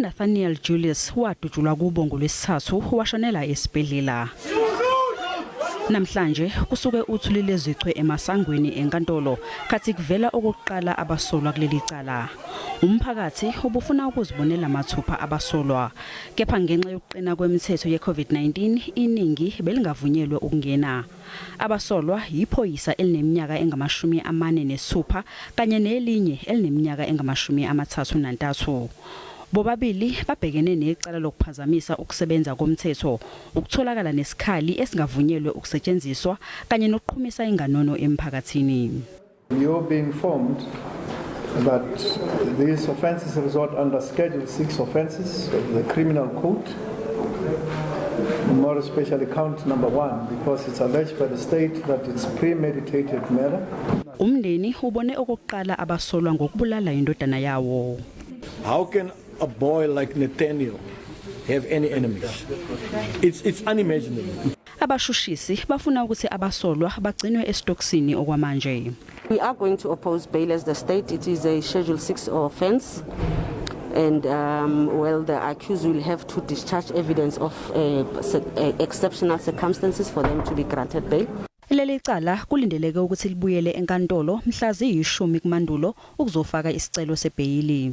uNathaniel Julius wadutshulwa kubo ngolwesithathu washonela esibhedlela. Namhlanje kusuke uthuli lezichwe emasangweni eNkantolo khathi kuvela okokuqala abasolwa kuleli cala. Umphakathi ubufuna ukuzibonela amathupha abasolwa, kepha ngenxa yokuqina kwemithetho ye-COVID-19 iningi belingavunyelwe ukungena. Abasolwa yiphoyisa elineminyaka engama-46 kanye nelinye elineminyaka engama-33. Bobabili babhekene necala lokuphazamisa ukusebenza komthetho, ukutholakala nesikhali esingavunyelwe ukusetshenziswa kanye nokuqhumisa inganono emphakathini. You're being informed that these offences resort under Schedule 6 offences of the Criminal Code, more especially count number 1, because it's alleged by the state that it's premeditated murder. Umndeni ubone okokuqala abasolwa ngokubulala indodana yawo. How can a boy like Nathaniel have any enemies? It's unimaginable. Abashushisi bafuna ukuthi abasolwa bagcinwe esitoksini okwamanje. We are going to oppose bail as the state. It is a Schedule 6 offence, and the accused will have to discharge evidence of exceptional circumstances for them to be granted bail. Leli cala kulindeleke ukuthi libuyele eNkantolo mhla ziyishumi kuMandulo ukuzofaka isicelo sebheyili.